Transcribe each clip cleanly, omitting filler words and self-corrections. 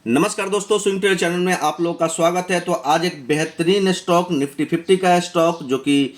नमस्कार दोस्तों, swing trader channel में आप लोगों का स्वागत है। तो आज एक बेहतरीन स्टॉक निफ्टी 50 का स्टॉक जो कि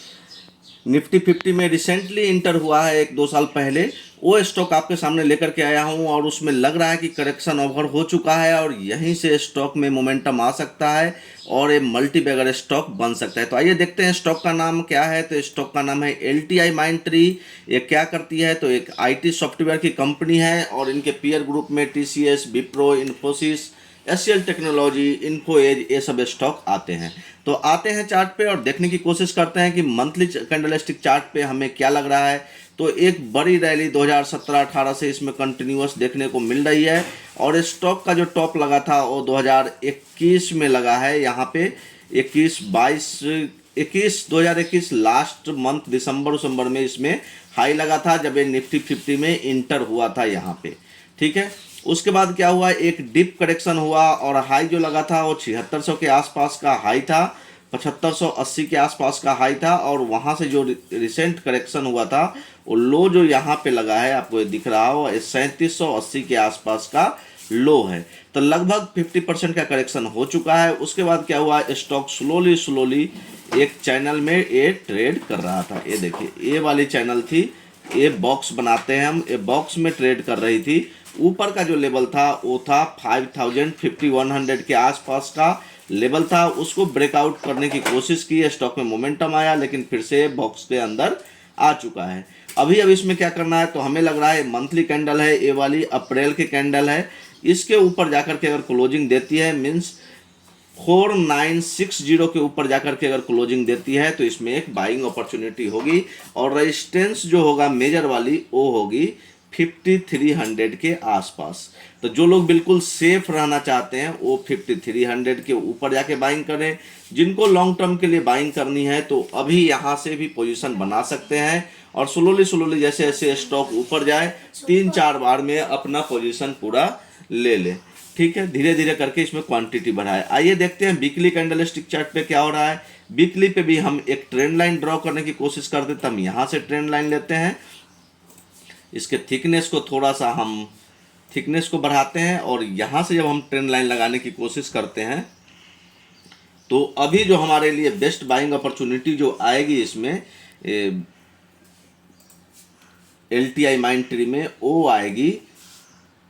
निफ्टी 50 में रिसेंटली इंटर हुआ है 1-2 साल पहले, वो स्टॉक आपके सामने लेकर के आया हूं। और उसमें लग रहा है कि करेक्शन ओवर हो चुका है और यहीं से स्टॉक में मोमेंटम आ सकता है और ये मल्टी बैगर स्टॉक बन सकता है। तो आइए देखते हैं स्टॉक का नाम क्या है। तो स्टॉक का नाम है LTI माइंडट्री। ये क्या करती है? तो एक IT सॉफ्टवेयर की कंपनी है और इनके पीयर ग्रुप में TCS, Wipro, Infosys, SCL Technology, Info Edge, ये सब स्टॉक आते हैं। तो आते हैं चार्ट पे और देखने की कोशिश करते हैं कि मंथली कैंडलस्टिक चार्ट पे हमें क्या लग रहा है। तो एक बड़ी रैली 2017-18 से इसमें कंटिन्यूअस देखने को मिल रही है और स्टॉक का जो टॉप लगा था वो 2021 में लगा है। यहाँ पे 2021 लास्ट मंथ दिसंबर में इसमें हाई लगा था जब ये निफ्टी 50 में इंटर हुआ था यहाँ पे। ठीक है, उसके बाद क्या हुआ, एक डिप करेक्शन हुआ और हाई जो लगा था वो 7600 के आसपास का हाई था, 7580 के आसपास का हाई था। और वहाँ से जो रिसेंट करेक्शन हुआ था वो लो जो यहाँ पे लगा है, आपको ये दिख रहा हो, 3780 के आसपास का लो है। तो लगभग 50% का करेक्शन हो चुका है। उसके बाद क्या हुआ, स्टॉक स्लोली एक चैनल में ये ट्रेड कर रहा था। ये देखिए, ये वाली चैनल थी, ये बॉक्स बनाते हैं हम, ये बॉक्स में ट्रेड कर रही थी। ऊपर का जो लेवल था वो था 5100 के आसपास का लेवल था। उसको ब्रेकआउट करने की कोशिश की, स्टॉक में मोमेंटम आया लेकिन फिर से बॉक्स के अंदर आ चुका है। अभी अब इसमें क्या करना है, तो हमें लग रहा है मंथली कैंडल है, ये वाली अप्रैल की कैंडल है। इसके ऊपर जाकर के अगर क्लोजिंग देती है, मीन्स 4960 के ऊपर जाकर के अगर क्लोजिंग देती है तो इसमें एक बाइंग अपॉर्चुनिटी होगी। और रेजिस्टेंस जो होगा मेजर वाली वो होगी 5300 के आसपास। तो जो लोग बिल्कुल सेफ रहना चाहते हैं वो 5300 के ऊपर जाके बाइंग करें। जिनको लॉन्ग टर्म के लिए बाइंग करनी है तो अभी यहाँ से भी पोजीशन बना सकते हैं और स्लोली जैसे जैसे स्टॉक ऊपर जाए 3-4 बार में अपना पोजीशन पूरा ले ले। ठीक है, धीरे धीरे करके इसमें क्वांटिटी बढ़ाए। आइए देखते हैं वीकली कैंडलस्टिक चार्ट पे क्या हो रहा है। वीकली पे भी हम एक ट्रेंड लाइन ड्रॉ करने की कोशिश करते हैं। हम यहाँ से ट्रेंड लाइन लेते हैं, इसके थिकनेस को थोड़ा सा हम थिकनेस को बढ़ाते हैं और यहाँ से जब हम ट्रेंड लाइन लगाने की कोशिश करते हैं तो अभी जो हमारे लिए बेस्ट बाइंग अपॉर्चुनिटी जो आएगी इसमें LTI माइंडट्री में, वो आएगी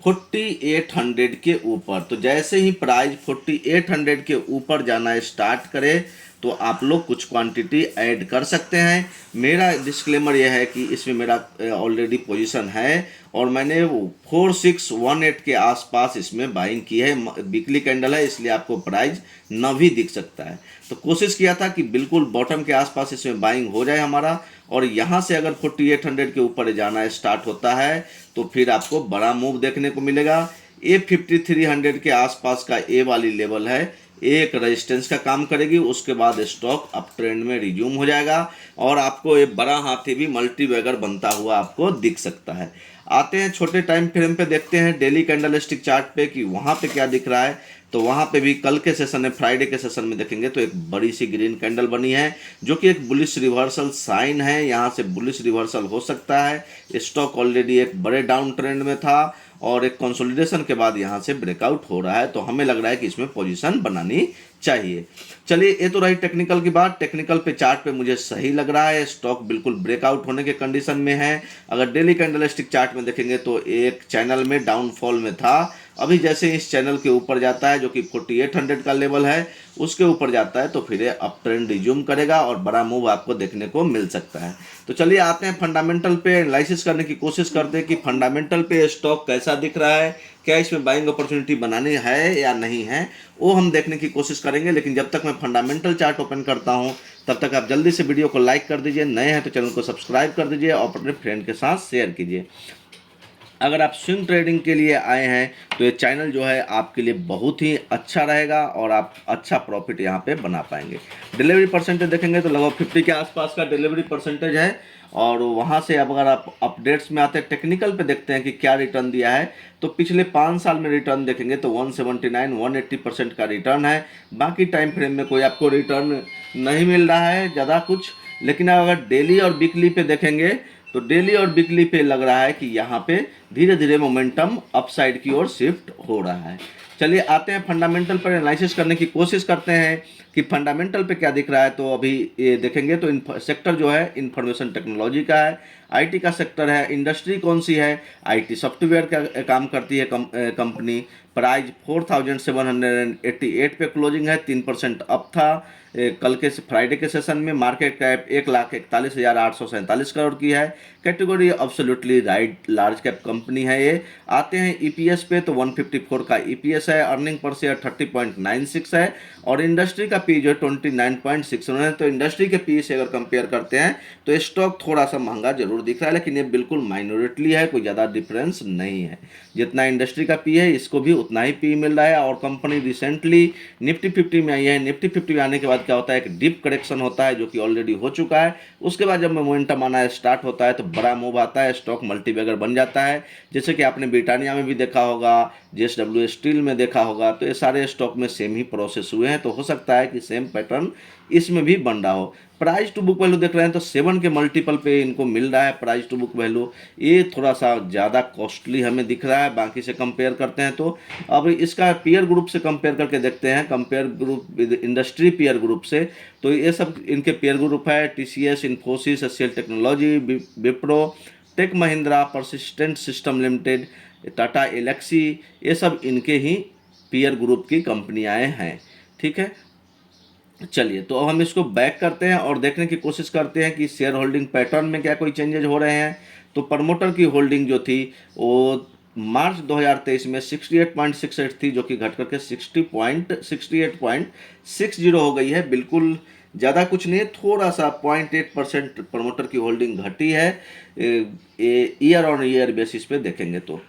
4800 के ऊपर। तो जैसे ही प्राइस 4800 के ऊपर जाना स्टार्ट करे तो आप लोग कुछ क्वांटिटी ऐड कर सकते हैं। मेरा डिस्क्लेमर यह है कि इसमें मेरा ऑलरेडी पोजीशन है और मैंने वो 4618 के आसपास इसमें बाइंग की है। वीकली कैंडल है इसलिए आपको प्राइस न भी दिख सकता है। तो कोशिश किया था कि बिल्कुल बॉटम के आसपास इसमें बाइंग हो जाए हमारा, और यहाँ से अगर 4800 के ऊपर जाना स्टार्ट होता है तो फिर आपको बड़ा मूव देखने को मिलेगा। ये 5300 के आसपास का ए वाली लेवल है, एक रेजिस्टेंस का काम करेगी। उसके बाद स्टॉक अप ट्रेंड में रिज्यूम हो जाएगा और आपको एक बड़ा हाथी भी मल्टी बैगर बनता हुआ आपको दिख सकता है। आते हैं छोटे टाइम फ्रेम पे, देखते हैं डेली कैंडलस्टिक चार्ट पे कि वहाँ पे क्या दिख रहा है। तो वहाँ पे भी कल के सेशन में, फ्राइडे के सेशन में देखेंगे तो एक बड़ी सी ग्रीन कैंडल बनी है जो कि एक बुलिश रिवर्सल साइन है। यहाँ से बुलिश रिवर्सल हो सकता है। स्टॉक ऑलरेडी एक बड़े डाउन ट्रेंड में था और एक कंसोलिडेशन के बाद यहाँ से ब्रेकआउट हो रहा है। तो हमें लग रहा है कि इसमें पोजीशन बनानी चाहिए। चलिए, ये तो रही टेक्निकल की बात। टेक्निकल पे चार्ट पे मुझे सही लग रहा है, स्टॉक बिल्कुल ब्रेकआउट होने के कंडीशन में है। अगर डेली कैंडलस्टिक चार्ट में देखेंगे तो एक चैनल में डाउनफॉल में था। अभी जैसे इस चैनल के ऊपर जाता है जो कि 4800 का लेवल है, उसके ऊपर जाता है तो फिर अप ट्रेंड रिज्यूम करेगा और बड़ा मूव आपको देखने को मिल सकता है। तो चलिए आते हैं फंडामेंटल पे एनालिसिस करने की कोशिश करते हैं कि फंडामेंटल पे स्टॉक कैसा दिख रहा है, क्या इसमें बाइंग अपॉर्चुनिटी बनानी है या नहीं है, वो हम देखने की कोशिश करेंगे। लेकिन जब तक मैं फंडामेंटल चार्ट ओपन करता हूं तब तक आप जल्दी से वीडियो को लाइक कर दीजिए, नए हैं तो चैनल को सब्सक्राइब कर दीजिए और अपने फ्रेंड के साथ शेयर कीजिए। अगर आप स्विंग ट्रेडिंग के लिए आए हैं तो ये चैनल जो है आपके लिए बहुत ही अच्छा रहेगा और आप अच्छा प्रॉफिट यहाँ पे बना पाएंगे। डिलीवरी परसेंटेज देखेंगे तो लगभग 50 के आसपास का डिलीवरी परसेंटेज है। और वहाँ से अब अगर आप अपडेट्स में आते हैं, टेक्निकल पे देखते हैं कि क्या रिटर्न दिया है, तो पिछले 5 साल में रिटर्न देखेंगे तो 179-180% का रिटर्न है। बाकी टाइम फ्रेम में कोई आपको रिटर्न नहीं मिल रहा है ज़्यादा कुछ। लेकिन अगर डेली और वीकली पे देखेंगे तो डेली और वीकली पे लग रहा है कि यहाँ पे धीरे धीरे मोमेंटम अपसाइड की ओर शिफ्ट हो रहा है। चलिए आते हैं फंडामेंटल पर एनालिसिस करने की कोशिश करते हैं कि फंडामेंटल पे क्या दिख रहा है। तो अभी ये देखेंगे तो सेक्टर जो है इंफॉर्मेशन टेक्नोलॉजी का है, आईटी का सेक्टर है। इंडस्ट्री कौन सी है? आईटी सॉफ्टवेयर का काम करती है कंपनी। प्राइस 4788 पे क्लोजिंग है, 3% अप था कल के फ्राइडे के सेशन में। मार्केट कैप 1,41,847 करोड़ की है। Category absolutely right large cap company है ये। आते हैं ईपीएस पे, तो 154 का ईपीएस है। अर्निंग पर शेयर 30.96 है और इंडस्ट्री का पी जो है 29.61 है। तो इंडस्ट्री के पी से अगर कंपेयर करते हैं तो स्टॉक थोड़ा सा महंगा जरूर दिख रहा है, लेकिन ये बिल्कुल माइनॉरिटली है, कोई ज़्यादा डिफरेंस नहीं है। जितना इंडस्ट्री का पी है इसको भी उतना ही पी मिल रहा है। और कंपनी रिसेंटली निफ्टी 50 में आई है। निफ्टी 50 में आने के बाद क्या होता है, एक डीप करेक्शन होता है जो कि ऑलरेडी हो चुका है। उसके बाद जब मोमेंटम आना स्टार्ट होता है तो बड़ा मूव आता है, स्टॉक मल्टीबैगर बन जाता है। जैसे कि आपने ब्रिटानिया में भी देखा होगा, जेएसडब्ल्यू स्टील में देखा होगा। तो ये सारे स्टॉक में सेम ही प्रोसेस हुए हैं, तो हो सकता है कि सेम पैटर्न इसमें भी बन रहा हो। प्राइस टू बुक वैल्यू देख रहे हैं तो 7 के मल्टीपल पे इनको मिल रहा है प्राइस टू बुक वैल्यू। ये थोड़ा सा ज़्यादा कॉस्टली हमें दिख रहा है बाकी से कंपेयर करते हैं तो। अब इसका पीयर ग्रुप से कंपेयर करके देखते हैं, compare group industry peer group से। तो ये सब इनके पीयर ग्रुप है, TCS, Infosys, HCL Technology, Wipro, Tech Mahindra, Persistent System Limited, Tata Elxsi, ये सब इनके ही पीयर ग्रुप की कंपनियाँ हैं। ठीक है, चलिए तो अब हम इसको बैक करते हैं और देखने की कोशिश करते हैं कि शेयर होल्डिंग पैटर्न में क्या कोई चेंजेज हो रहे हैं। तो प्रमोटर की होल्डिंग जो थी वो मार्च 2023 में 68.68 थी, जो कि घट करके 68.60 हो गई है। बिल्कुल ज़्यादा कुछ नहीं है, थोड़ा सा 0.8% प्रमोटर की होल्डिंग घटी है ईयर ऑन ईयर बेसिस पे देखेंगे तो।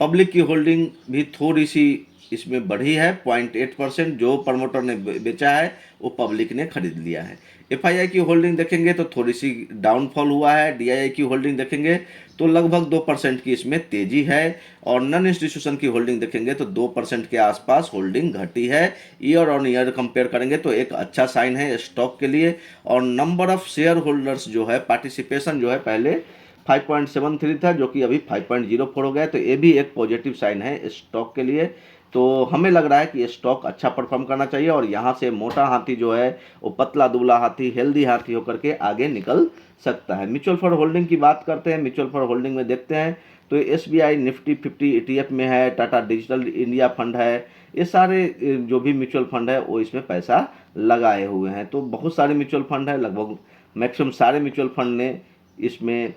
पब्लिक की होल्डिंग भी थोड़ी सी इसमें बढ़ी है, 0.8%। जो प्रमोटर ने बेचा है वो पब्लिक ने खरीद लिया है। एफआईआई की होल्डिंग देखेंगे तो थोड़ी सी डाउनफॉल हुआ है। डीआईआई की होल्डिंग देखेंगे तो लगभग 2% की इसमें तेजी है। और नॉन इंस्टीट्यूशन की होल्डिंग देखेंगे तो 2% के आसपास होल्डिंग घटी है। ईयर ऑन ईयर कंपेयर करेंगे तो एक अच्छा साइन है स्टॉक के लिए। और नंबर ऑफ शेयर होल्डर्स जो है, पार्टिसिपेशन जो है, पहले 5.73 था जो कि अभी 5.04 हो गया। तो ये भी एक पॉजिटिव साइन है स्टॉक के लिए। तो हमें लग रहा है कि ये स्टॉक अच्छा परफॉर्म करना चाहिए और यहाँ से मोटा हाथी जो है वो पतला दुबला हाथी, हेल्दी हाथी होकर के आगे निकल सकता है। म्यूचुअल फंड होल्डिंग की बात करते हैं। म्यूचुअल फंड होल्डिंग में देखते हैं तो एसबीआई निफ्टी 50 ETF में है, टाटा डिजिटल इंडिया फंड है। ये सारे जो भी म्यूचुअल फंड है वो इसमें पैसा लगाए हुए हैं। तो बहुत सारे म्यूचुअल फंड है, लगभग मैक्सिमम सारे म्यूचुअल फंड ने इसमें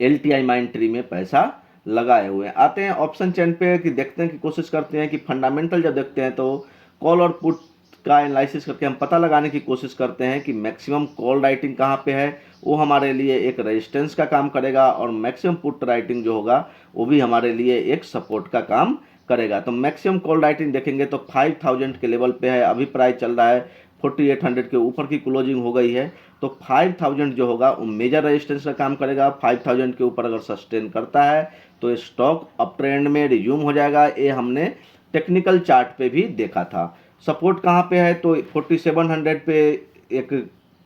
LTI माइंड ट्री में पैसा लगाए हुए हैं। आते हैं ऑप्शन चेन पे कि देखते हैं कि कोशिश करते हैं कि फंडामेंटल जब देखते हैं तो कॉल और पुट का एनालिसिस करके हम पता लगाने की कोशिश करते हैं कि मैक्सिमम कॉल राइटिंग कहाँ पे है, वो हमारे लिए एक रेजिस्टेंस का काम करेगा। और मैक्सिमम पुट राइटिंग जो होगा वो भी हमारे लिए एक सपोर्ट का काम करेगा। तो मैक्सिमम कॉल राइटिंग देखेंगे तो 5000 के लेवल पे है, अभी प्राइस चल रहा है 4800 के ऊपर की क्लोजिंग हो गई है। तो 5000 जो होगा वो मेजर रेजिस्टेंस का काम करेगा। 5000 के ऊपर अगर सस्टेन करता है तो स्टॉक अप ट्रेंड में रिज्यूम हो जाएगा। ये हमने टेक्निकल चार्ट पे भी देखा था। सपोर्ट कहाँ पे है तो 4700 पे एक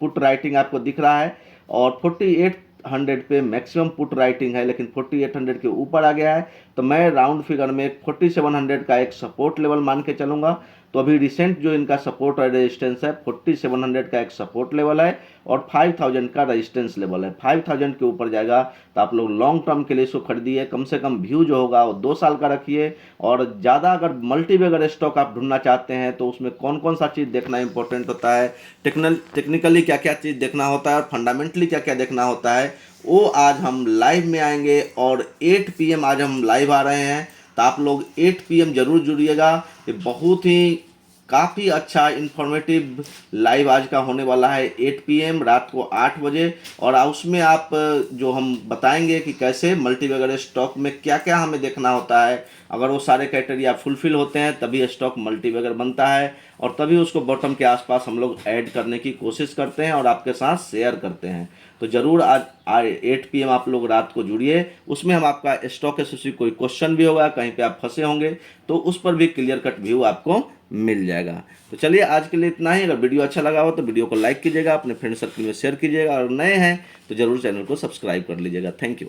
पुट राइटिंग आपको दिख रहा है और 4800 पे मैक्सिमम पुट राइटिंग है, लेकिन 4800 के ऊपर आ गया है। तो मैं राउंड फिगर में 4700 का एक सपोर्ट लेवल मान के चलूँगा। तो अभी रिसेंट जो इनका सपोर्ट और रेजिस्टेंस है 4700 का एक सपोर्ट लेवल है और 5000 का रेजिस्टेंस लेवल है। 5000 के ऊपर जाएगा तो आप लोग लॉन्ग टर्म के लिए इसको खरीदिए। कम से कम व्यू जो होगा वो 2 साल का रखिए। और ज़्यादा अगर मल्टीबैगर स्टॉक आप ढूंढना चाहते हैं तो उसमें कौन कौन सा चीज़ देखना इंपॉर्टेंट होता है, टेक्निकली क्या क्या चीज़ देखना होता है और फंडामेंटली क्या क्या देखना होता है, वो आज हम लाइव में आएंगे। और 8 PM आज हम लाइव आ रहे हैं, तो आप लोग 8 PM जरूर जुड़िएगा। ये बहुत ही काफ़ी अच्छा इन्फॉर्मेटिव लाइव आज का होने वाला है 8 PM रात को 8 बजे। और उसमें आप जो हम बताएंगे कि कैसे मल्टीबैगर स्टॉक में क्या क्या हमें देखना होता है। अगर वो सारे क्राइटेरिया फुलफिल होते हैं तभी स्टॉक मल्टीबैगर बनता है और तभी उसको बॉटम के आसपास हम लोग ऐड करने की कोशिश करते हैं और आपके साथ शेयर करते हैं। तो ज़रूर आज 8 PM आप लोग रात को जुड़िए। उसमें हम आपका स्टॉक एसोसिएट कोई क्वेश्चन भी होगा, कहीं पे आप फंसे होंगे तो उस पर भी क्लियर कट व्यू आपको मिल जाएगा। तो चलिए आज के लिए इतना ही। अगर वीडियो अच्छा लगा हो तो वीडियो को लाइक कीजिएगा, अपने फ्रेंड सर्कल में शेयर कीजिएगा और नए हैं तो ज़रूर चैनल को सब्सक्राइब कर लीजिएगा। Thank you.